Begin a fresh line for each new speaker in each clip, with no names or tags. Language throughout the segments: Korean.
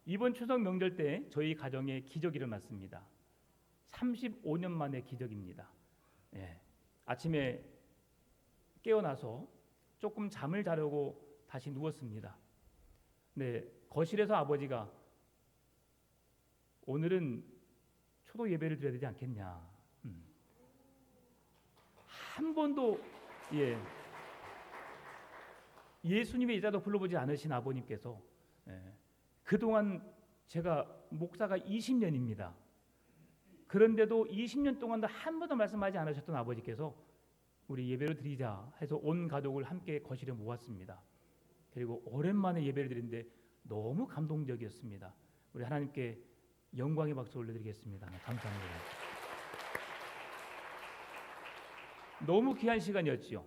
이번 추석 명절 때 저희 가정에 기적이 일어났습니다. 35년 만의 기적입니다. 예. 아침에 깨어나서 조금 잠을 자려고 다시 누웠습니다. 네, 거실에서 아버지가 오늘은 초도 예배를 드려야 되지 않겠냐. 한 번도 예수님의 이자도 불러보지 않으신 아버님께서 그동안 제가 목사가 20년입니다. 그런데도 20년 동안도 한 번도 말씀하지 않으셨던 아버지께서 우리 예배를 드리자 해서 온 가족을 함께 거실에 모았습니다. 그리고 오랜만에 예배를 드리는데 너무 감동적이었습니다. 우리 하나님께 영광의 박수 올려드리겠습니다. 감사합니다. 너무 귀한 시간이었지요.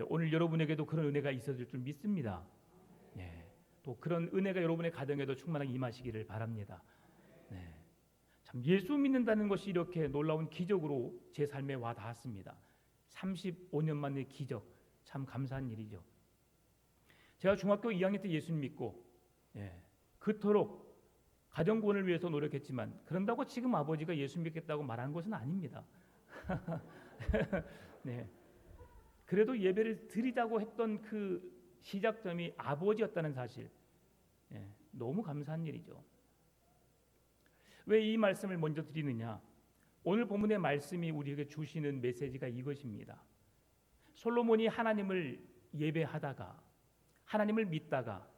오늘 여러분에게도 그런 은혜가 있어질 줄 믿습니다. 또 그런 은혜가 여러분의 가정에도 충만하게 임하시기를 바랍니다. 참 예수 믿는다는 것이 이렇게 놀라운 기적으로 제 삶에 와 닿았습니다. 35년 만의 기적, 참 감사한 일이죠. 제가 중학교 2학년 때 예수님 믿고 그토록 가정 구원을 위해서 노력했지만 그런다고 지금 아버지가 예수 믿겠다고 말한 것은 아닙니다. 그래도 예배를 드리자고 했던 그 시작점이 아버지였다는 사실, 너무 감사한 일이죠. 왜 이 말씀을 먼저 드리느냐? 오늘 본문의 말씀이 우리에게 주시는 메시지가 이것입니다. 솔로몬이 하나님을 예배하다가 하나님을 믿다가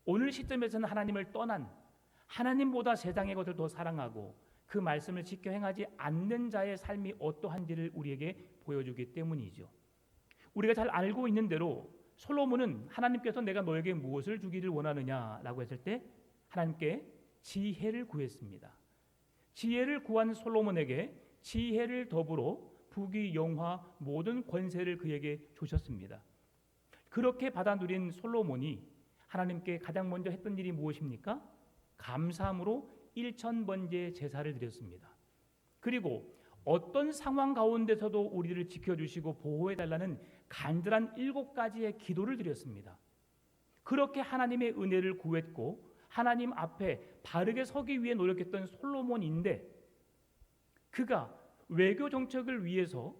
오늘 시점에서는 하나님을 떠난, 하나님보다 세상의 것을 더 사랑하고 그 말씀을 지켜 행하지 않는 자의 삶이 어떠한지를 우리에게 보여주기 때문이죠. 우리가 잘 알고 있는 대로 솔로몬은 하나님께서 내가 너에게 무엇을 주기를 원하느냐라고 했을 때 하나님께 지혜를 구했습니다. 지혜를 구한 솔로몬에게 지혜를 더불어 부귀 영화 모든 권세를 그에게 주셨습니다. 그렇게 받아 누린 솔로몬이 하나님께 가장 먼저 했던 일이 무엇입니까? 감사함으로 1000번째 제사를 드렸습니다. 그리고 어떤 상황 가운데서도 우리를 지켜주시고 보호해달라는 간절한 7가지의 기도를 드렸습니다. 그렇게 하나님의 은혜를 구했고 하나님 앞에 바르게 서기 위해 노력했던 솔로몬인데 그가 외교 정책을 위해서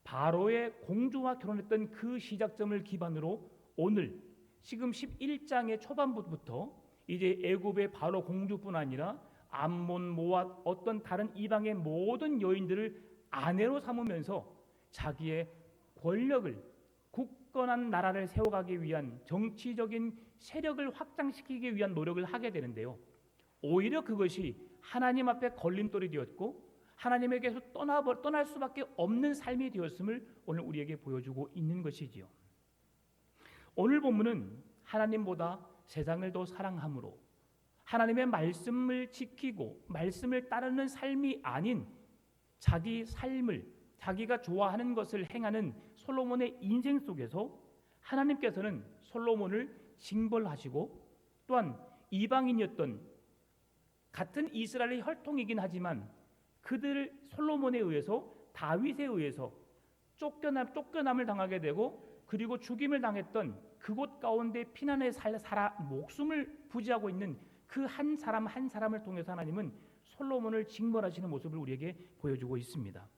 바로의 공주와 결혼했던 그 시작점을 기반으로 오늘 지금 11장의 초반부터 이제 애굽의 바로 공주뿐 아니라 암몬, 모압 어떤 다른 이방의 모든 여인들을 아내로 삼으면서 자기의 권력을 굳건한 나라를 세워가기 위한 정치적인 세력을 확장시키기 위한 노력을 하게 되는데요. 오히려 그것이 하나님 앞에 걸림돌이 되었고 하나님에게서 떠날 수밖에 없는 삶이 되었음을 오늘 우리에게 보여주고 있는 것이지요. 오늘 본문은 하나님보다 세상을 더 사랑함으로 하나님의 말씀을 지키고 말씀을 따르는 삶이 아닌 자기 삶을 자기가 좋아하는 것을 행하는 솔로몬의 인생 속에서 하나님께서는 솔로몬을 징벌하시고 또한 이방인이었던 같은 이스라엘의 혈통이긴 하지만 그들 솔로몬에 의해서 다윗에 의해서 쫓겨남을 당하게 되고 그리고 죽임을 당했던 그곳 가운데 피난에 살아 목숨을 부지하고 있는 그 한 사람 한 사람을 통해서 하나님은 솔로몬을 징벌하시는 모습을 우리에게 보여주고 있습니다.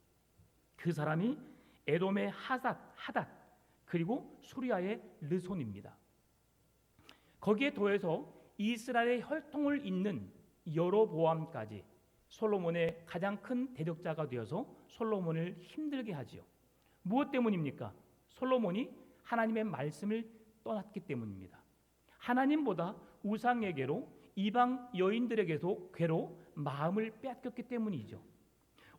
그 사람이 에돔의 하닷 그리고 수리아의 르손입니다. 거기에 더해서 이스라엘의 혈통을 잇는 여로보암까지 솔로몬의 가장 큰 대적자가 되어서 솔로몬을 힘들게 하지요. 무엇 때문입니까? 솔로몬이 하나님의 말씀을 떠났기 때문입니다. 하나님보다 우상에게로 이방 여인들에게도 괴로 마음을 빼앗겼기 때문이죠.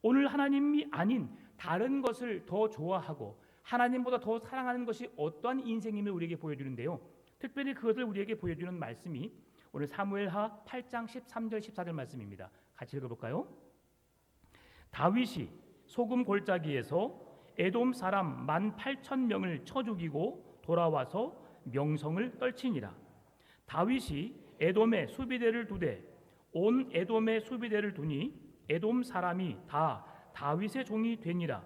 오늘 하나님이 아닌 다른 것을 더 좋아하고 하나님보다 더 사랑하는 것이 어떠한 인생임을 우리에게 보여주는데요. 특별히 그것을 우리에게 보여주는 말씀이 오늘 사무엘하 8장 13절 14절 말씀입니다. 같이 읽어볼까요? 다윗이 소금 골짜기에서 에돔 사람 18,000명을 쳐 죽이고 돌아와서 명성을 떨치니라. 다윗이 에돔의 수비대를 두되 온 에돔의 수비대를 두니 에돔 사람이 다 다윗의 종이 되니라.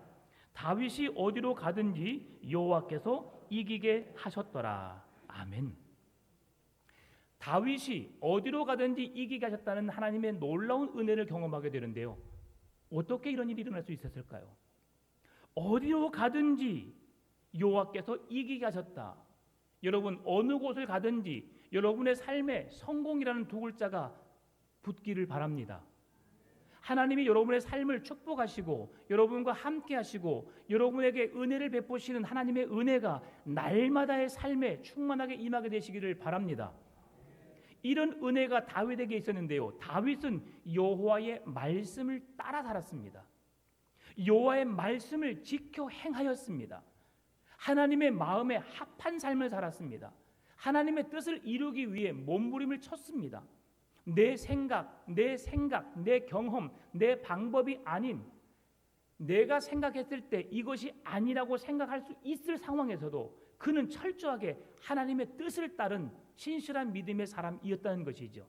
다윗이 어디로 가든지 여호와께서 이기게 하셨더라. 아멘. 다윗이 어디로 가든지 이기게 하셨다는 하나님의 놀라운 은혜를 경험하게 되는데요. 어떻게 이런 일이 일어날 수 있었을까요? 어디로 가든지 여호와께서 이기게 하셨다. 여러분, 어느 곳을 가든지 여러분의 삶에 성공이라는 두 글자가 붙기를 바랍니다. 하나님이 여러분의 삶을 축복하시고 여러분과 함께 하시고 여러분에게 은혜를 베푸시는 하나님의 은혜가 날마다의 삶에 충만하게 임하게 되시기를 바랍니다. 이런 은혜가 다윗에게 있었는데요. 다윗은 여호와의 말씀을 따라 살았습니다. 여호와의 말씀을 지켜 행하였습니다. 하나님의 마음에 합한 삶을 살았습니다. 하나님의 뜻을 이루기 위해 몸부림을 쳤습니다. 내 생각, 내 경험, 내 방법이 아닌 내가 생각했을 때 이것이 아니라고 생각할 수 있을 상황에서도 그는 철저하게 하나님의 뜻을 따른 신실한 믿음의 사람이었다는 것이죠.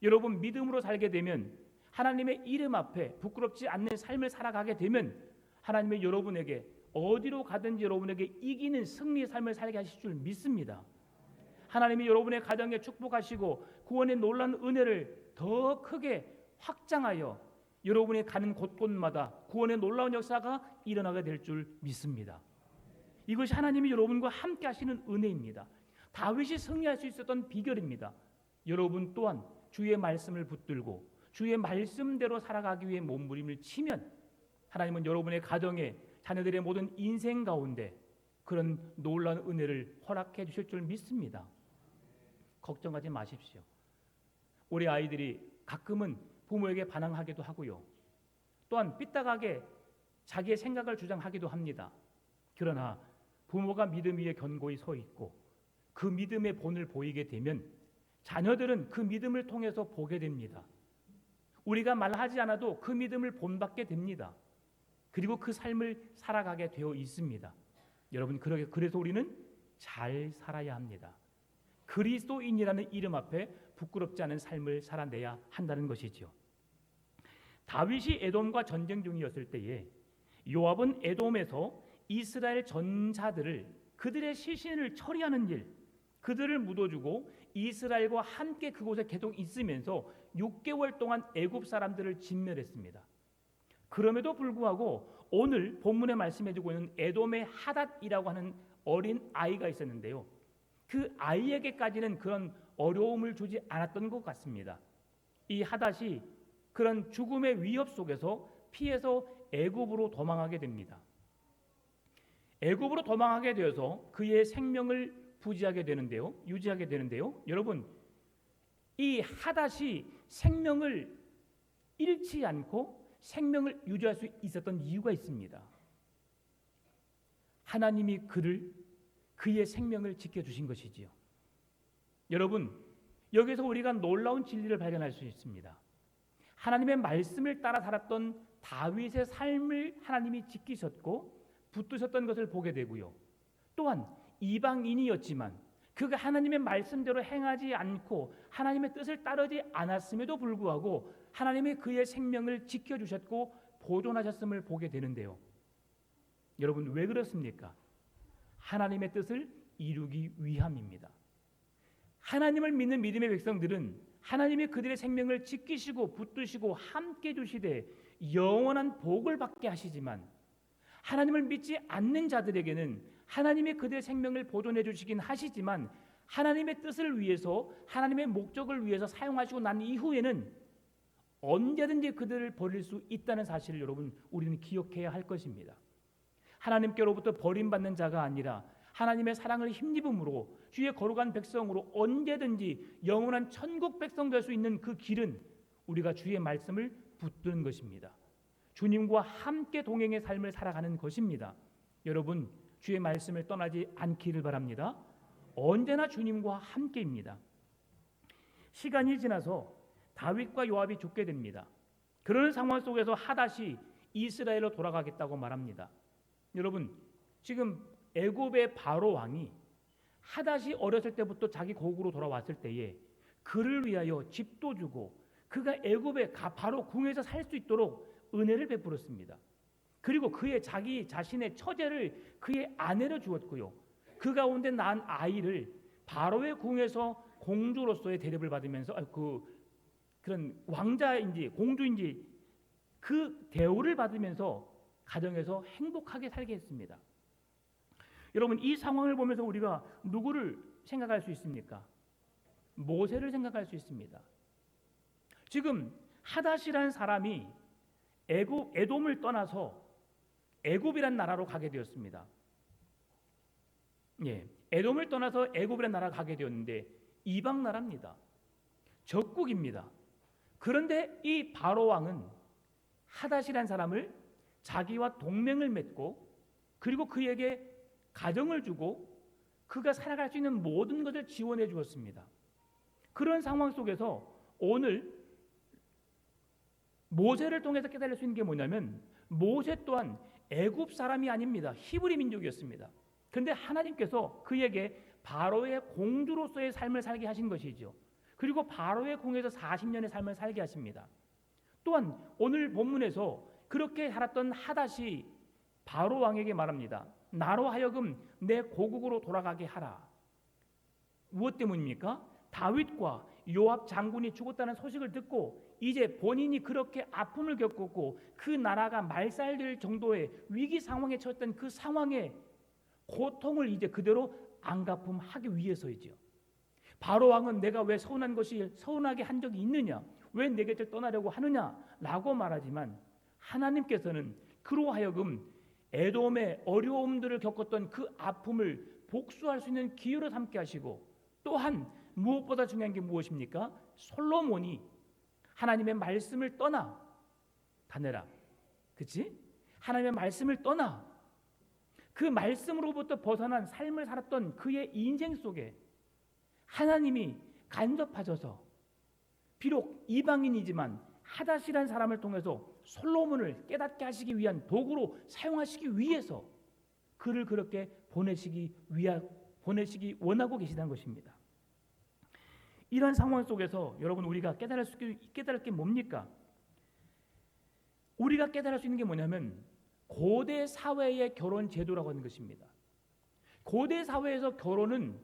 여러분, 믿음으로 살게 되면 하나님의 이름 앞에 부끄럽지 않는 삶을 살아가게 되면 하나님의 여러분에게 어디로 가든지 여러분에게 이기는 승리의 삶을 살게 하실 줄 믿습니다. 하나님이 여러분의 가정에 축복하시고 구원의 놀라운 은혜를 더 크게 확장하여 여러분이 가는 곳곳마다 구원의 놀라운 역사가 일어나게 될 줄 믿습니다. 이것이 하나님이 여러분과 함께 하시는 은혜입니다. 다윗이 승리할 수 있었던 비결입니다. 여러분 또한 주의 말씀을 붙들고 주의 말씀대로 살아가기 위해 몸부림을 치면 하나님은 여러분의 가정에 자녀들의 모든 인생 가운데 그런 놀라운 은혜를 허락해 주실 줄 믿습니다. 걱정하지 마십시오. 우리 아이들이 가끔은 부모에게 반항하기도 하고요. 또한 삐딱하게 자기의 생각을 주장하기도 합니다. 그러나 부모가 믿음 위에 견고히 서 있고 그 믿음의 본을 보이게 되면 자녀들은 그 믿음을 통해서 보게 됩니다. 우리가 말하지 않아도 그 믿음을 본받게 됩니다. 그리고 그 삶을 살아가게 되어 있습니다. 여러분, 그래서 우리는 잘 살아야 합니다. 그리스도인이라는 이름 앞에 부끄럽지 않은 삶을 살아내야 한다는 것이지요. 다윗이 에돔과 전쟁 중이었을 때에 요압은 에돔에서 이스라엘 전사들을 그들의 시신을 처리하는 일, 그들을 묻어주고 이스라엘과 함께 그곳에 계속 있으면서 6개월 동안 애굽 사람들을 진멸했습니다. 그럼에도 불구하고 오늘 본문에 말씀해주고 있는 에돔의 하닷이라고 하는 어린 아이가 있었는데요. 그 아이에게까지는 그런 어려움을 주지 않았던 것 같습니다. 이 하닷이 그런 죽음의 위협 속에서 피해서 애굽으로 도망하게 됩니다. 애굽으로 도망하게 되어서 그의 생명을 유지하게 되는데요. 여러분, 이 하닷이 생명을 잃지 않고 생명을 유지할 수 있었던 이유가 있습니다. 하나님이 그의 생명을 지켜주신 것이지요. 여러분, 여기서 우리가 놀라운 진리를 발견할 수 있습니다. 하나님의 말씀을 따라 살았던 다윗의 삶을 하나님이 지키셨고 붙드셨던 것을 보게 되고요. 또한 이방인이었지만 그가 하나님의 말씀대로 행하지 않고 하나님의 뜻을 따르지 않았음에도 불구하고 하나님이 그의 생명을 지켜주셨고 보존하셨음을 보게 되는데요. 여러분, 왜 그렇습니까? 하나님의 뜻을 이루기 위함입니다. 하나님을 믿는 믿음의 백성들은 하나님이 그들의 생명을 지키시고 붙드시고 함께 주시되 영원한 복을 받게 하시지만 하나님을 믿지 않는 자들에게는 하나님이 그들의 생명을 보존해 주시긴 하시지만 하나님의 뜻을 위해서 하나님의 목적을 위해서 사용하시고 난 이후에는 언제든지 그들을 버릴 수 있다는 사실을 여러분 우리는 기억해야 할 것입니다. 하나님께로부터 버림받는 자가 아니라 하나님의 사랑을 힘입음으로 주의 거룩한 백성으로 언제든지 영원한 천국 백성 될 수 있는 그 길은 우리가 주의 말씀을 붙드는 것입니다. 주님과 함께 동행의 삶을 살아가는 것입니다. 여러분, 주의 말씀을 떠나지 않기를 바랍니다. 언제나 주님과 함께입니다. 시간이 지나서 다윗과 요압이 죽게 됩니다. 그런 상황 속에서 하닷이 이스라엘로 돌아가겠다고 말합니다. 여러분, 지금 애굽의 바로 왕이 하닷이 어렸을 때부터 자기 고국으로 돌아왔을 때에 그를 위하여 집도 주고 그가 애굽의 바로 궁에서 살 수 있도록 은혜를 베풀었습니다. 그리고 그의 자기 자신의 처제를 그의 아내로 주었고요. 그 가운데 낳은 아이를 바로의 궁에서 공주로서의 대접을 받으면서 그런 왕자인지 공주인지 그 대우를 받으면서 가정에서 행복하게 살게 했습니다. 여러분, 이 상황을 보면서 우리가 누구를 생각할 수 있습니까? 모세를 생각할 수 있습니다. 지금 하닷이라는 사람이 에돔을 떠나서 애굽이란 나라로 가게 되었습니다. 에돔을 떠나서 애굽이란 나라로 가게 되었는데 이방 나라입니다. 적국입니다. 그런데 이 바로 왕은 하닷이라는 사람을 자기와 동맹을 맺고 그리고 그에게 가정을 주고 그가 살아갈 수 있는 모든 것을 지원해 주었습니다. 그런 상황 속에서 오늘 모세를 통해서 깨달을 수 있는 게 뭐냐면 모세 또한 애굽 사람이 아닙니다. 히브리 민족이었습니다. 그런데 하나님께서 그에게 바로의 공주로서의 삶을 살게 하신 것이죠. 그리고 바로의 궁에서 40년의 삶을 살게 하십니다. 또한 오늘 본문에서 그렇게 살았던 하닷이 바로 왕에게 말합니다. 나로 하여금 내 고국으로 돌아가게 하라. 무엇 때문입니까? 다윗과 요압 장군이 죽었다는 소식을 듣고 이제 본인이 그렇게 아픔을 겪었고 그 나라가 말살될 정도의 위기 상황에 처했던 그 상황에 고통을 이제 그대로 안갚음하기 위해서이죠. 바로 왕은 내가 왜 서운하게 한 적이 있느냐, 왜 내 곁을 떠나려고 하느냐라고 말하지만 하나님께서는 그로 하여금 에돔의 어려움들을 겪었던 그 아픔을 복수할 수 있는 기회로 삼게 하시고 또한 무엇보다 중요한 게 무엇입니까? 솔로몬이 하나님의 말씀을 떠나 다내라, 그치? 하나님의 말씀을 떠나 그 말씀으로부터 벗어난 삶을 살았던 그의 인생 속에 하나님이 간섭하셔서 비록 이방인이지만 하닷이라는 사람을 통해서 솔로몬을 깨닫게 하시기 위한 도구로 사용하시기 위해서 그를 그렇게 보내시기 원하고 계시다는 것입니다. 이런 상황 속에서 여러분 우리가 깨달을 게 뭡니까? 우리가 깨달을 수 있는 게 뭐냐면 고대 사회의 결혼 제도라고 하는 것입니다. 고대 사회에서 결혼은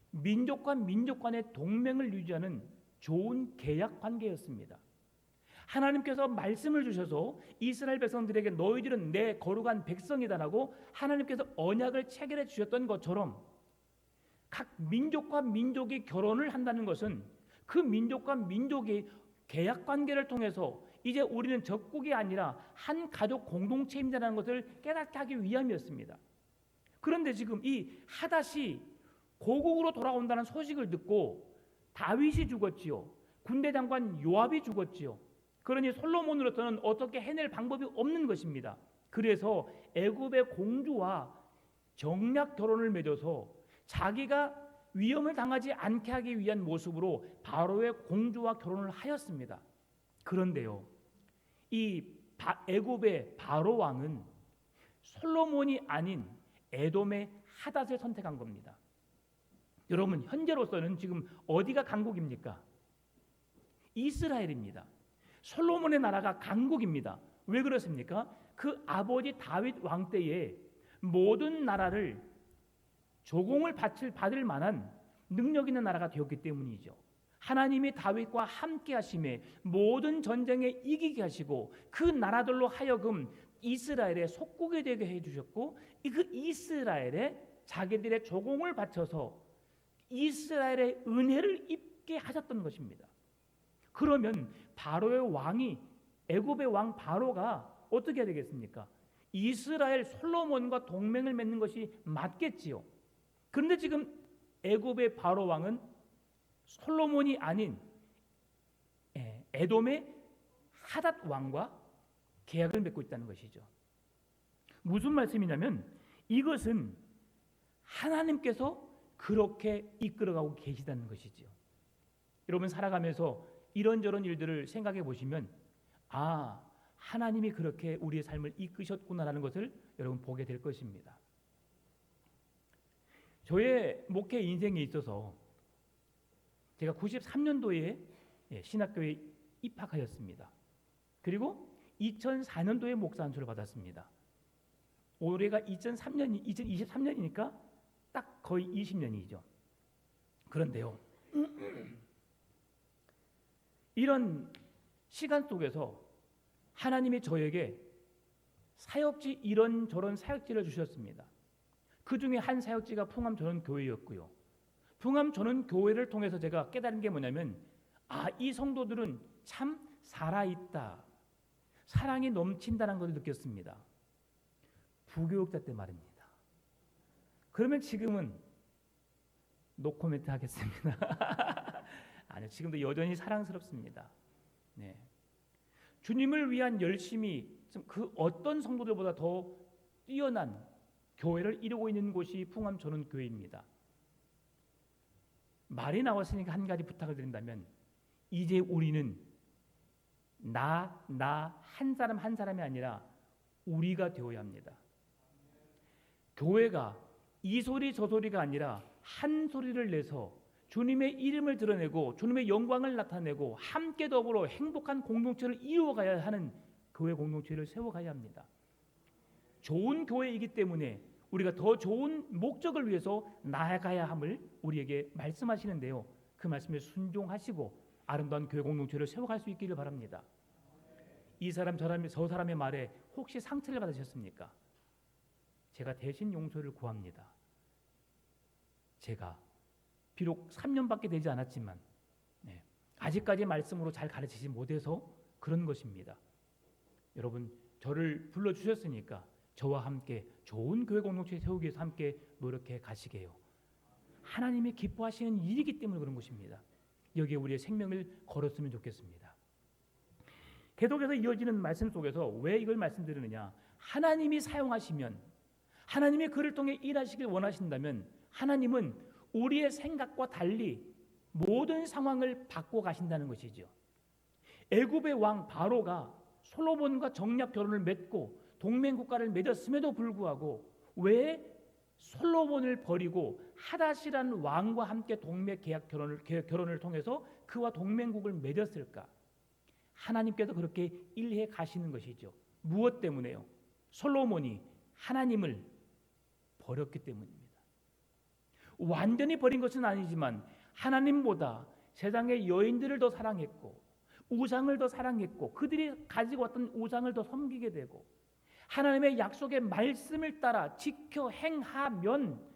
민족과 민족 간의 동맹을 유지하는 좋은 계약 관계였습니다. 하나님께서 말씀을 주셔서 이스라엘 백성들에게 너희들은 내 거룩한 백성이다라고 하나님께서 언약을 체결해 주셨던 것처럼 각 민족과 민족이 결혼을 한다는 것은 그 민족과 민족이 계약 관계를 통해서 이제 우리는 적국이 아니라 한 가족 공동체입니다라는 것을 깨닫게 하기 위함이었습니다. 그런데 지금 이 하닷이 고국으로 돌아온다는 소식을 듣고 다윗이 죽었지요. 군대 장관 요압이 죽었지요. 그러니 솔로몬으로서는 어떻게 해낼 방법이 없는 것입니다. 그래서 애굽의 공주와 정략 결혼을 맺어서 자기가 위험을 당하지 않게 하기 위한 모습으로 바로의 공주와 결혼을 하였습니다. 그런데요, 이 애굽의 바로 왕은 솔로몬이 아닌 에돔의 하닷을 선택한 겁니다. 여러분, 현재로서는 지금 어디가 강국입니까? 이스라엘입니다. 솔로몬의 나라가 강국입니다. 왜 그렇습니까? 그 아버지 다윗 왕 때에 모든 나라를 조공을 받을 만한 능력 있는 나라가 되었기 때문이죠. 하나님이 다윗과 함께 하심에 모든 전쟁에 이기게 하시고 그 나라들로 하여금 이스라엘의 속국이 되게 해주셨고 그 이스라엘에 자기들의 조공을 바쳐서 이스라엘의 은혜를 입게 하셨던 것입니다. 그러면 바로의 왕이 애굽의 왕 바로가 어떻게 해야 되겠습니까? 이스라엘 솔로몬과 동맹을 맺는 것이 맞겠지요. 그런데 지금 애굽의 바로 왕은 솔로몬이 아닌 에돔의 하닷 왕과 계약을 맺고 있다는 것이죠. 무슨 말씀이냐면 이것은 하나님께서 그렇게 이끌어가고 계시다는 것이죠. 여러분 살아가면서 이런저런 일들을 생각해 보시면 하나님이 그렇게 우리의 삶을 이끄셨구나라는 것을 여러분 보게 될 것입니다. 저의 목회 인생에 있어서 제가 93년도에 신학교에 입학하였습니다. 그리고 2004년도에 목사 안수를 받았습니다. 올해가 2023년이니까 딱 거의 20년이죠. 그런데요, 이런 시간 속에서 하나님이 저에게 사역지 이런저런 사역지를 주셨습니다. 그 중에 한 사역지가 풍암전원교회였고요. 풍암전원교회를 통해서 제가 깨달은 게 뭐냐면 이 성도들은 참 살아있다, 사랑이 넘친다는 것을 느꼈습니다. 부교육자 때 말입니다. 그러면 지금은 노코멘트 하겠습니다. 아니요, 지금도 여전히 사랑스럽습니다. 네. 주님을 위한 열심이 그 어떤 성도들보다 더 뛰어난 교회를 이루고 있는 곳이 풍암전원교회입니다. 말이 나왔으니까 한 가지 부탁을 드린다면, 이제 우리는 나 한 사람 한 사람이 아니라 우리가 되어야 합니다. 교회가 이 소리 저 소리가 아니라 한 소리를 내서 주님의 이름을 드러내고 주님의 영광을 나타내고 함께 더불어 행복한 공동체를 이루어가야 하는 교회 공동체를 세워가야 합니다. 좋은 교회이기 때문에 우리가 더 좋은 목적을 위해서 나아가야 함을 우리에게 말씀하시는데요. 그 말씀에 순종하시고 아름다운 교회 공동체를 세워갈 수 있기를 바랍니다. 이 사람 저 사람의 말에 혹시 상처를 받으셨습니까? 제가 대신 용서를 구합니다. 제가 비록 3년밖에 되지 않았지만 아직까지 말씀으로 잘 가르치지 못해서 그런 것입니다. 여러분, 저를 불러주셨으니까 저와 함께 좋은 교회 공동체 세우기 위해서 함께 노력해 가시게요. 하나님이 기뻐하시는 일이기 때문에 그런 것입니다. 여기에 우리의 생명을 걸었으면 좋겠습니다. 계속해서 이어지는 말씀 속에서 왜 이걸 말씀드리느냐, 하나님이 사용하시면, 하나님이 그를 통해 일하시길 원하신다면 하나님은 우리의 생각과 달리 모든 상황을 바꿔 가신다는 것이죠. 애굽의 왕 바로가 솔로몬과 정략 결혼을 맺고 동맹국가를 맺었음에도 불구하고 왜 솔로몬을 버리고 하닷이라는 왕과 함께 동맹 계약 결혼을 통해서 그와 동맹국을 맺었을까? 하나님께서 그렇게 일해 가시는 것이죠. 무엇 때문에요? 솔로몬이 하나님을 버렸기 때문입니다. 완전히 버린 것은 아니지만 하나님보다 세상의 여인들을 더 사랑했고 우상을 더 사랑했고 그들이 가지고 왔던 우상을 더 섬기게 되고 하나님의 약속의 말씀을 따라 지켜 행하면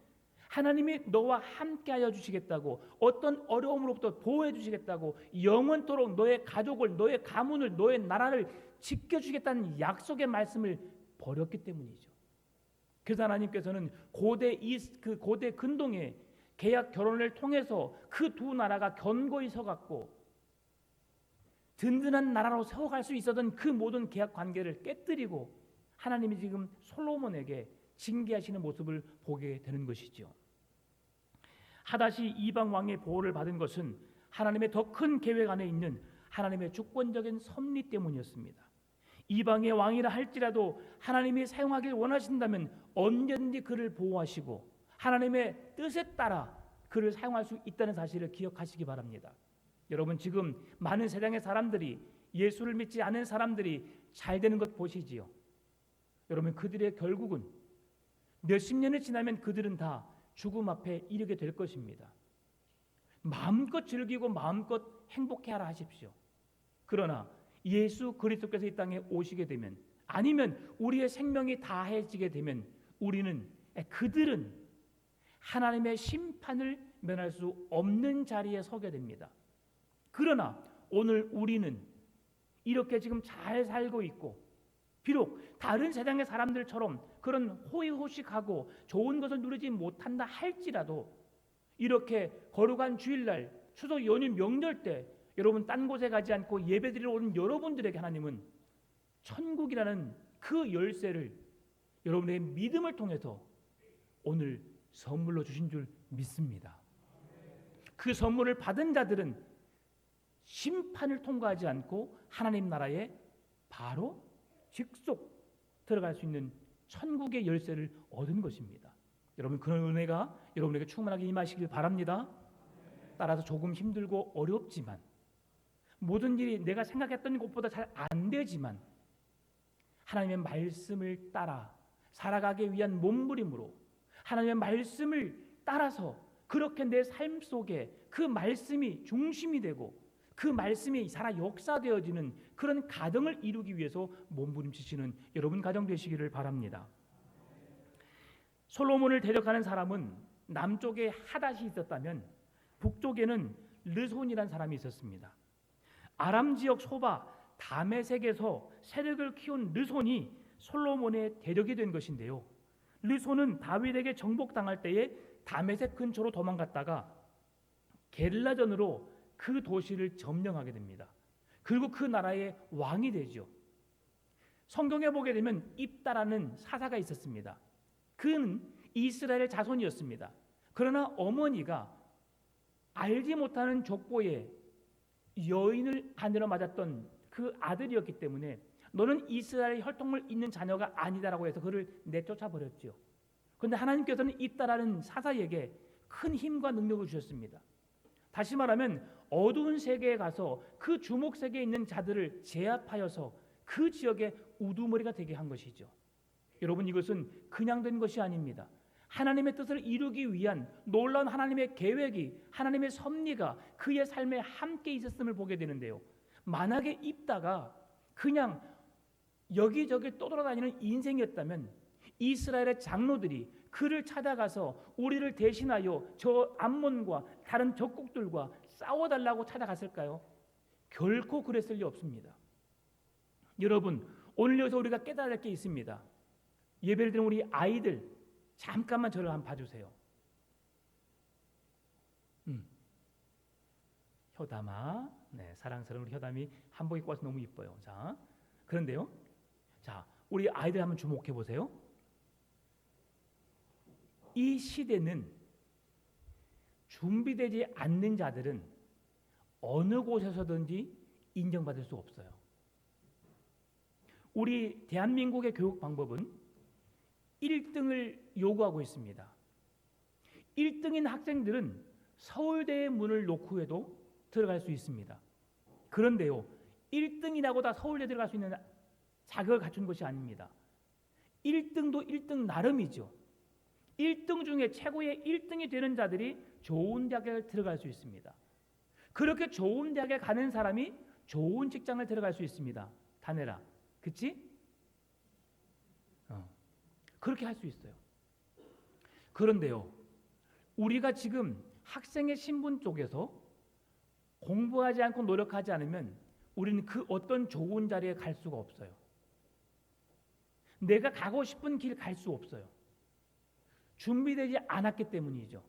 하나님이 너와 함께하여 주시겠다고, 어떤 어려움으로부터 보호해 주시겠다고, 영원토록 너의 가족을, 너의 가문을, 너의 나라를 지켜주겠다는 약속의 말씀을 버렸기 때문이죠. 그래서 하나님께서는 고대 근동의 계약 결혼을 통해서 그 두 나라가 견고히 서갖고 든든한 나라로 세워갈 수 있었던 그 모든 계약 관계를 깨뜨리고 하나님이 지금 솔로몬에게 징계하시는 모습을 보게 되는 것이죠. 하닷이 이방 왕의 보호를 받은 것은 하나님의 더 큰 계획 안에 있는 하나님의 주권적인 섭리 때문이었습니다. 이방의 왕이라 할지라도 하나님이 사용하길 원하신다면 언제든지 그를 보호하시고 하나님의 뜻에 따라 그를 사용할 수 있다는 사실을 기억하시기 바랍니다. 여러분, 지금 많은 세상의 사람들이, 예수를 믿지 않은 사람들이 잘 되는 것 보시지요. 여러분, 그들의 결국은 몇십 년이 지나면 그들은 다 죽음 앞에 이르게 될 것입니다. 마음껏 즐기고 마음껏 행복해하라 하십시오. 그러나 예수 그리스도께서 이 땅에 오시게 되면, 아니면 우리의 생명이 다해지게 되면 그들은 하나님의 심판을 면할 수 없는 자리에 서게 됩니다. 그러나 오늘 우리는 이렇게 지금 잘 살고 있고, 비록 다른 세상의 사람들처럼 그런 호의호식하고 좋은 것을 누리지 못한다 할지라도 이렇게 거룩한 주일날, 추석 연휴 명절 때 여러분 딴 곳에 가지 않고 예배드리러 오는 여러분들에게 하나님은 천국이라는 그 열쇠를 여러분의 믿음을 통해서 오늘 선물로 주신 줄 믿습니다. 그 선물을 받은 자들은 심판을 통과하지 않고 하나님 나라에 바로 직속 들어갈 수 있는 천국의 열쇠를 얻은 것입니다. 여러분, 그런 은혜가 여러분에게 충만하게 임하시길 바랍니다. 따라서 조금 힘들고 어렵지만, 모든 일이 내가 생각했던 것보다 잘 안 되지만 하나님의 말씀을 따라 살아가기 위한 몸부림으로 하나님의 말씀을 따라서 그렇게 내 삶 속에 그 말씀이 중심이 되고 그 말씀이 살아 역사되어지는 그런 가정을 이루기 위해서 몸부림치시는 여러분 가정 되시기를 바랍니다. 솔로몬을 데려가는 사람은 남쪽에 하닷이 있었다면 북쪽에는 르손이라는 사람이 있었습니다. 아람 지역 소바 다메섹에서 세력을 키운 르손이 솔로몬의 대적이 된 것인데요. 르손은 다윗에게 정복당할 때에 다메섹 근처로 도망갔다가 게릴라전으로 그 도시를 점령하게 됩니다. 그리고 그 나라의 왕이 되죠. 성경에 보게 되면 입다라는 사사가 있었습니다. 그는 이스라엘의 자손이었습니다. 그러나 어머니가 알지 못하는 족보에 여인을 아내로 맞았던 그 아들이었기 때문에 너는 이스라엘 혈통을 잇는 자녀가 아니다라고 해서 그를 내쫓아 버렸죠. 그런데 하나님께서는 입다라는 사사에게 큰 힘과 능력을 주셨습니다. 다시 말하면 어두운 세계에 가서 그 주목 세계에 있는 자들을 제압하여서 그 지역의 우두머리가 되게 한 것이죠. 여러분, 이것은 그냥 된 것이 아닙니다. 하나님의 뜻을 이루기 위한 놀라운 하나님의 계획이, 하나님의 섭리가 그의 삶에 함께 있었음을 보게 되는데요. 만약에 입다가 그냥 여기저기 떠돌아다니는 인생이었다면 이스라엘의 장로들이 그를 찾아가서 우리를 대신하여 저 암몬과 다른 적국들과 싸워달라고 찾아갔을까요? 결코 그랬을 리 없습니다. 여러분, 오늘 여기서 우리가 깨달아야 할 게 있습니다. 예배를 드리는 우리 아이들 잠깐만 저를 한번 봐주세요. 효담아, 네, 사랑스러운 우리 효담이 한복 입고 와서 너무 이뻐요. 자, 그런데요, 자, 우리 아이들 한번 주목해 보세요. 이 시대는 준비되지 않는 자들은 어느 곳에서든지 인정받을 수 없어요. 우리 대한민국의 교육 방법은 1등을 요구하고 있습니다. 1등인 학생들은 서울대의 문을 놓고 해도 들어갈 수 있습니다. 그런데요, 1등이라고 다 서울대 들어갈 수 있는 자격을 갖춘 것이 아닙니다. 1등도 1등 나름이죠. 1등 중에 최고의 1등이 되는 자들이 좋은 대학에 들어갈 수 있습니다. 그렇게 좋은 대학에 가는 사람이 좋은 직장을 들어갈 수 있습니다. 다내라, 그치? 그렇게 할 수 있어요. 그런데요, 우리가 지금 학생의 신분 쪽에서 공부하지 않고 노력하지 않으면 우리는 그 어떤 좋은 자리에 갈 수가 없어요. 내가 가고 싶은 길 갈 수 없어요. 준비되지 않았기 때문이죠.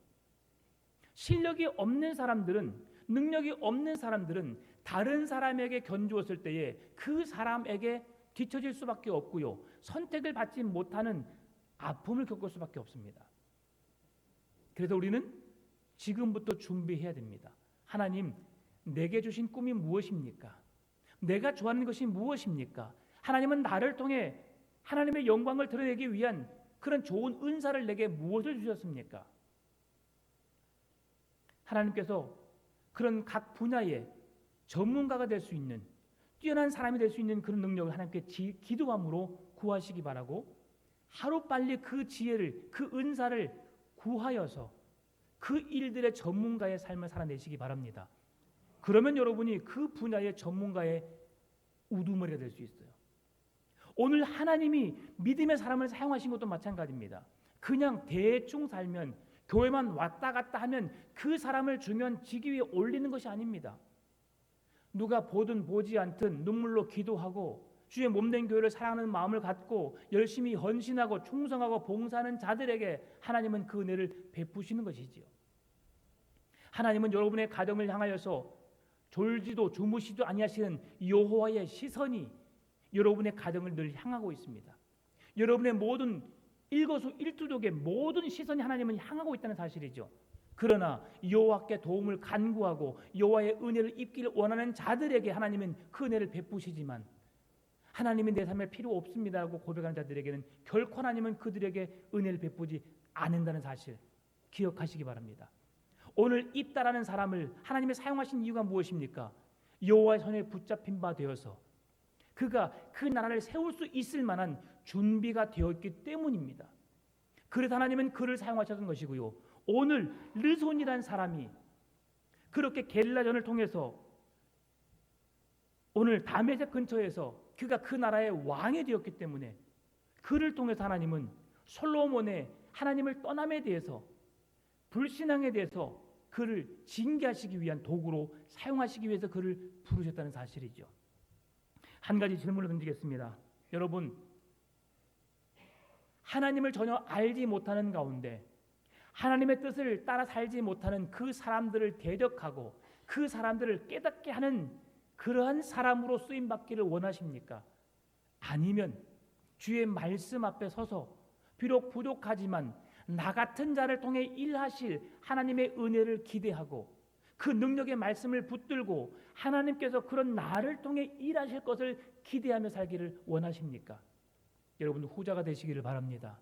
실력이 없는 사람들은, 능력이 없는 사람들은 다른 사람에게 견주었을 때에 그 사람에게 뒤처질 수밖에 없고요, 선택을 받지 못하는 아픔을 겪을 수밖에 없습니다. 그래서 우리는 지금부터 준비해야 됩니다. 하나님, 내게 주신 꿈이 무엇입니까? 내가 좋아하는 것이 무엇입니까? 하나님은 나를 통해 하나님의 영광을 드러내기 위한 그런 좋은 은사를 내게 무엇을 주셨습니까? 하나님께서 그런 각 분야의 전문가가 될 수 있는, 뛰어난 사람이 될 수 있는 그런 능력을 하나님께 기도함으로 구하시기 바라고, 하루빨리 그 지혜를, 그 은사를 구하여서 그 일들의 전문가의 삶을 살아내시기 바랍니다. 그러면 여러분이 그 분야의 전문가의 우두머리가 될 수 있어요. 오늘 하나님이 믿음의 사람을 사용하신 것도 마찬가지입니다. 그냥 대충 살면, 교회만 왔다 갔다 하면 그 사람을 중요한 직위 위에 올리는 것이 아닙니다. 누가 보든 보지 않든 눈물로 기도하고 주의 몸된 교회를 사랑하는 마음을 갖고 열심히 헌신하고 충성하고 봉사하는 자들에게 하나님은 그 은혜를 베푸시는 것이지요. 하나님은 여러분의 가정을 향하여서 졸지도 주무시도 아니하시는 여호와의 시선이 여러분의 가정을 늘 향하고 있습니다. 여러분의 모든 일거수일투족의 모든 시선이 하나님은 향하고 있다는 사실이죠. 그러나 여호와께 도움을 간구하고 여호와의 은혜를 입기를 원하는 자들에게 하나님은 그 은혜를 베푸시지만, 하나님이 내 삶에 필요 없습니다라고 고백하는 자들에게는 결코 하나님은 그들에게 은혜를 베푸지 않는다는 사실 기억하시기 바랍니다. 오늘 입다라는 사람을 하나님이 사용하신 이유가 무엇입니까? 여호와의 손에 붙잡힌 바 되어서 그가 그 나라를 세울 수 있을 만한 준비가 되어 있기 때문입니다. 그래서 하나님은 그를 사용하셨던 것이고요, 오늘 르손이라는 사람이 그렇게 게릴라전을 통해서 오늘 다메섹 근처에서 그가 그 나라의 왕이 되었기 때문에 그를 통해서 하나님은 솔로몬의 하나님을 떠남에 대해서, 불신앙에 대해서 그를 징계하시기 위한 도구로 사용하시기 위해서 그를 부르셨다는 사실이죠. 한 가지 질문을 던지겠습니다. 여러분, 하나님을 전혀 알지 못하는 가운데 하나님의 뜻을 따라 살지 못하는 그 사람들을 대적하고 그 사람들을 깨닫게 하는 그러한 사람으로 쓰임받기를 원하십니까? 아니면 주의 말씀 앞에 서서 비록 부족하지만 나 같은 자를 통해 일하실 하나님의 은혜를 기대하고 그 능력의 말씀을 붙들고 하나님께서 그런 나를 통해 일하실 것을 기대하며 살기를 원하십니까? 여러분, 후자가 되시기를 바랍니다.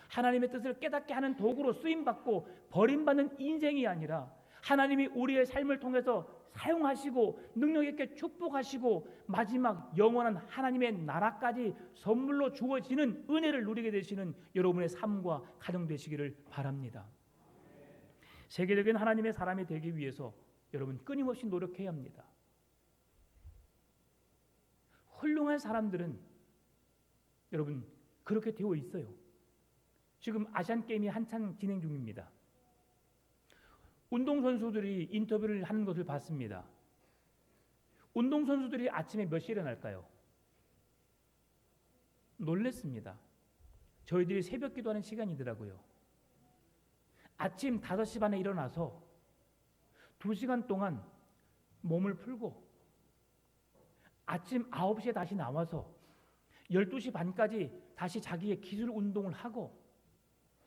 하나님의 뜻을 깨닫게 하는 도구로 쓰임받고 버림받는 인생이 아니라 하나님이 우리의 삶을 통해서 사용하시고 능력 있게 축복하시고 마지막 영원한 하나님의 나라까지 선물로 주어지는 은혜를 누리게 되시는 여러분의 삶과 가정 되시기를 바랍니다. 세계적인 하나님의 사람이 되기 위해서 여러분 끊임없이 노력해야 합니다. 훌륭한 사람들은 여러분 그렇게 되어 있어요. 지금 아시안 게임이 한창 진행 중입니다. 운동선수들이 인터뷰를 하는 것을 봤습니다. 운동선수들이 아침에 몇 시에 일어날까요? 놀랬습니다. 저희들이 새벽 기도하는 시간이더라고요. 아침 5시 반에 일어나서 2시간 동안 몸을 풀고 아침 9시에 다시 나와서 12시 반까지 다시 자기의 기술 운동을 하고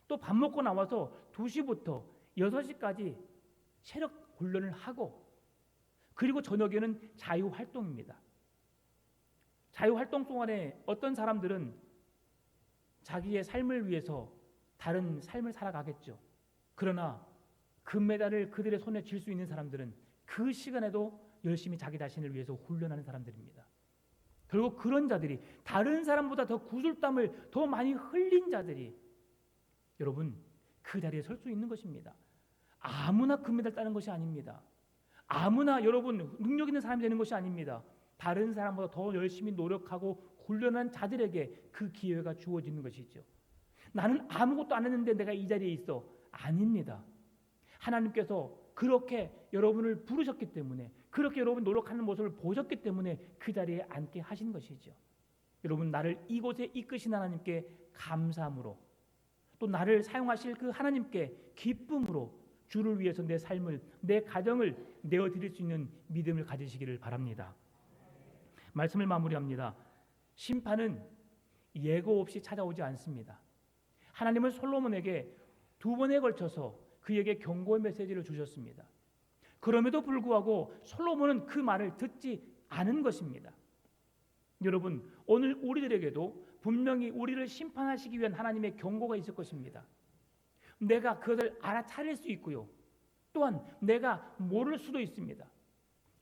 또 밥 먹고 나와서 2시부터 6시까지 체력 훈련을 하고 그리고 저녁에는 자유활동입니다. 자유활동 동안에 어떤 사람들은 자기의 삶을 위해서 다른 삶을 살아가겠죠. 그러나 금메달을 그들의 손에 쥘 수 있는 사람들은 그 시간에도 열심히 자기 자신을 위해서 훈련하는 사람들입니다. 결국 그런 자들이 다른 사람보다 더 구슬땀을 더 많이 흘린 자들이 여러분 그 자리에 설 수 있는 것입니다. 아무나 금메달 따는 것이 아닙니다. 아무나 여러분 능력 있는 사람이 되는 것이 아닙니다. 다른 사람보다 더 열심히 노력하고 훈련한 자들에게 그 기회가 주어지는 것이죠. 나는 아무것도 안 했는데 내가 이 자리에 있어. 아닙니다. 하나님께서 그렇게 여러분을 부르셨기 때문에 그렇게 여러분 노력하는 모습을 보셨기 때문에 그 자리에 앉게 하신 것이죠. 여러분 나를 이곳에 이끄신 하나님께 감사함으로 또 나를 사용하실 그 하나님께 기쁨으로 주를 위해서 내 삶을 내 가정을 내어드릴 수 있는 믿음을 가지시기를 바랍니다. 말씀을 마무리합니다. 심판은 예고 없이 찾아오지 않습니다. 하나님은 솔로몬에게 2번에 걸쳐서 그에게 경고의 메시지를 주셨습니다. 그럼에도 불구하고 솔로몬은 그 말을 듣지 않은 것입니다. 여러분 오늘 우리들에게도 분명히 우리를 심판하시기 위한 하나님의 경고가 있을 것입니다. 내가 그것을 알아차릴 수 있고요. 또한 내가 모를 수도 있습니다.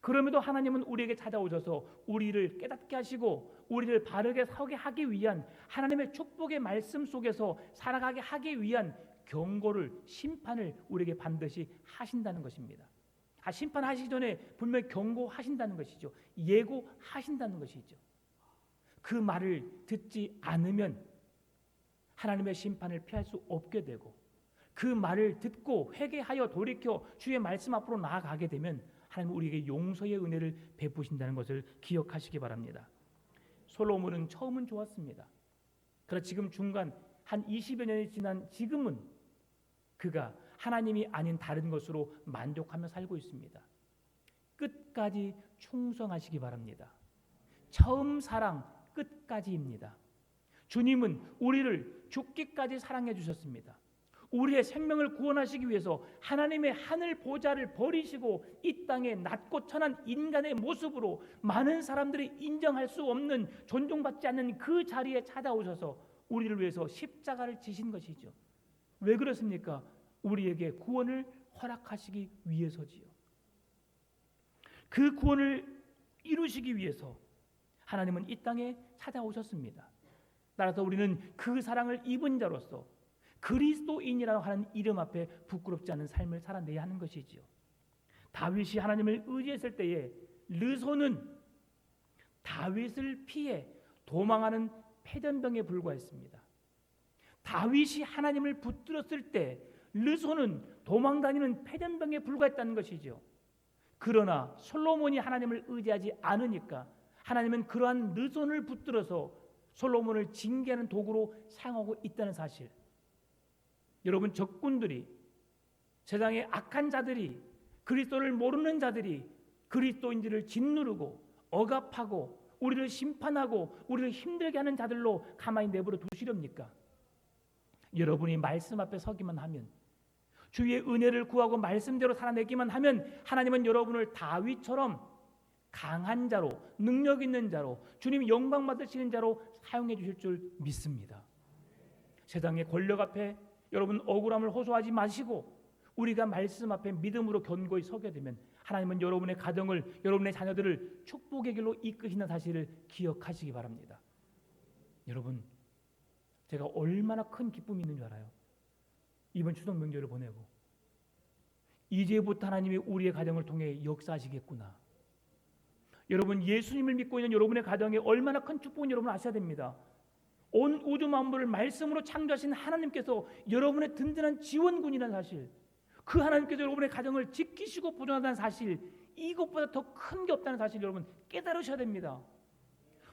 그럼에도 하나님은 우리에게 찾아오셔서 우리를 깨닫게 하시고 우리를 바르게 서게 하기 위한 하나님의 축복의 말씀 속에서 살아가게 하기 위한 경고를 심판을 우리에게 반드시 하신다는 것입니다. 심판하시기 전에 분명히 경고하신다는 것이죠. 예고하신다는 것이죠. 그 말을 듣지 않으면 하나님의 심판을 피할 수 없게 되고 그 말을 듣고 회개하여 돌이켜 주의 말씀 앞으로 나아가게 되면 하나님 우리에게 용서의 은혜를 베푸신다는 것을 기억하시기 바랍니다. 솔로몬은 처음은 좋았습니다. 그러나 지금 중간 한 20여 년이 지난 지금은 그가 하나님이 아닌 다른 것으로 만족하며 살고 있습니다. 끝까지 충성하시기 바랍니다. 처음 사랑 끝까지입니다. 주님은 우리를 죽기까지 사랑해 주셨습니다. 우리의 생명을 구원하시기 위해서 하나님의 하늘 보좌를 버리시고 이 땅에 낮고 천한 인간의 모습으로 많은 사람들이 인정할 수 없는 존중받지 않는 그 자리에 찾아오셔서 우리를 위해서 십자가를 지신 것이죠. 왜 그렇습니까? 우리에게 구원을 허락하시기 위해서지요. 그 구원을 이루시기 위해서 하나님은 이 땅에 찾아오셨습니다. 따라서 우리는 그 사랑을 입은 자로서 그리스도인이라고 하는 이름 앞에 부끄럽지 않은 삶을 살아내야 하는 것이지요. 다윗이 하나님을 의지했을 때에 르손은 다윗을 피해 도망하는 패전병에 불과했습니다. 다윗이 하나님을 붙들었을 때 르손은 도망다니는 패전병에 불과했다는 것이죠. 그러나 솔로몬이 하나님을 의지하지 않으니까 하나님은 그러한 르손을 붙들어서 솔로몬을 징계하는 도구로 사용하고 있다는 사실. 여러분, 적군들이, 세상의 악한 자들이, 그리스도를 모르는 자들이 그리스도인들을 짓누르고 억압하고 우리를 심판하고 우리를 힘들게 하는 자들로 가만히 내버려 두시렵니까? 여러분이 말씀 앞에 서기만 하면, 주의 은혜를 구하고 말씀대로 살아내기만 하면 하나님은 여러분을 다윗처럼 강한 자로, 능력 있는 자로, 주님이 영광 받으시는 자로 사용해 주실 줄 믿습니다. 세상의 권력 앞에 여러분 억울함을 호소하지 마시고 우리가 말씀 앞에 믿음으로 견고히 서게 되면 하나님은 여러분의 가정을, 여러분의 자녀들을 축복의 길로 이끄시는 사실을 기억하시기 바랍니다. 여러분, 제가 얼마나 큰 기쁨이 있는 줄 알아요? 이번 추석 명절을 보내고 이제부터 하나님이 우리의 가정을 통해 역사하시겠구나. 여러분, 예수님을 믿고 있는 여러분의 가정에 얼마나 큰 축복은 여러분 아셔야 됩니다. 온 우주 만물을 말씀으로 창조하신 하나님께서 여러분의 든든한 지원군이라는 사실, 그 하나님께서 여러분의 가정을 지키시고 보존한다는 사실, 이것보다 더 큰 게 없다는 사실 여러분 깨달으셔야 됩니다.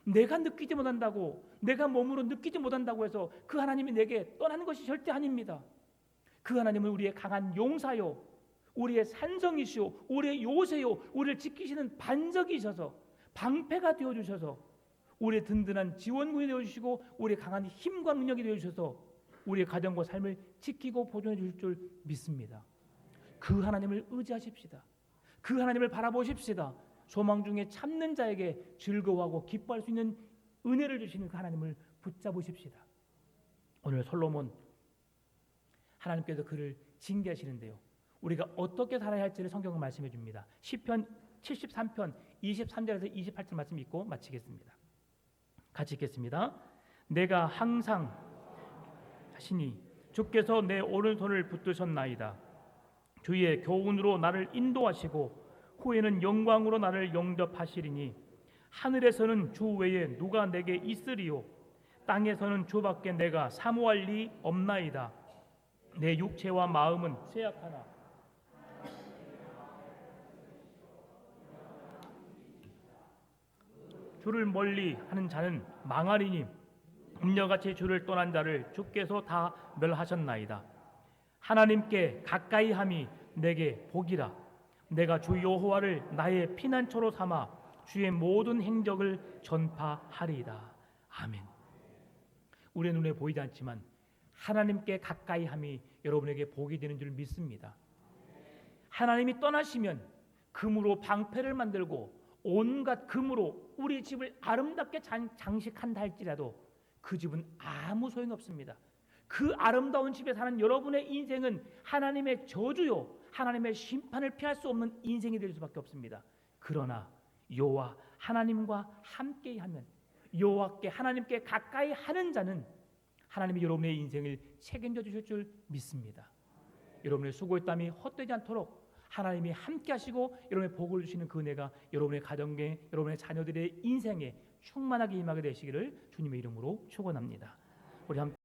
내가 느끼지 못한다고, 내가 몸으로 느끼지 못한다고 해서 그 하나님이 내게 떠나는 것이 절대 아닙니다. 그 하나님은 우리의 강한 용사요, 우리의 산성이시오, 우리의 요새요, 우리를 지키시는 반석이셔서 방패가 되어주셔서 우리의 든든한 지원군이 되어주시고 우리의 강한 힘과 능력이 되어주셔서 우리의 가정과 삶을 지키고 보존해 주실 줄 믿습니다. 그 하나님을 의지하십시다. 그 하나님을 바라보십시다. 소망 중에 참는 자에게 즐거워하고 기뻐할 수 있는 은혜를 주시는 그 하나님을 붙잡으십시다. 오늘 솔로몬, 하나님께서 그를 징계하시는데요, 우리가 어떻게 살아야 할지를 성경은 말씀해 줍니다. 시편 73편 23절에서 28절 말씀 읽고 마치겠습니다. 같이 읽겠습니다. 내가 항상 하시니 주께서 내 오른손을 붙드셨나이다. 주의 교훈으로 나를 인도하시고 후에는 영광으로 나를 영접하시리니 하늘에서는 주 외에 누가 내게 있으리요 땅에서는 주밖에 내가 사모할 리 없나이다. 내 육체와 마음은 쇠약하나 주를 멀리 하는 자는 망하리니 음녀같이 주를 떠난 자를 주께서 다 멸하셨나이다. 하나님께 가까이 함이 내게 복이라. 내가 주 여호와를 나의 피난처로 삼아 주의 모든 행적을 전파하리이다. 아멘. 우리의 눈에 보이지 않지만 하나님께 가까이 함이 여러분에게 복이 되는 줄 믿습니다. 하나님이 떠나시면 금으로 방패를 만들고 온갖 금으로 우리 집을 아름답게 장식한다 할지라도 그 집은 아무 소용없습니다. 그 아름다운 집에 사는 여러분의 인생은 하나님의 저주요, 하나님의 심판을 피할 수 없는 인생이 될 수밖에 없습니다. 그러나 여호와 하나님과 함께 하면, 여호와께 하나님께 가까이 하는 자는 하나님이 여러분의 인생을 책임져 주실 줄 믿습니다. 여러분의 수고의 땀이 헛되지 않도록 하나님이 함께 하시고 여러분의 복을 주시는 그 은혜가 여러분의 가정에, 여러분의 자녀들의 인생에 충만하게 임하게 되시기를 주님의 이름으로 축원합니다. 우리 함께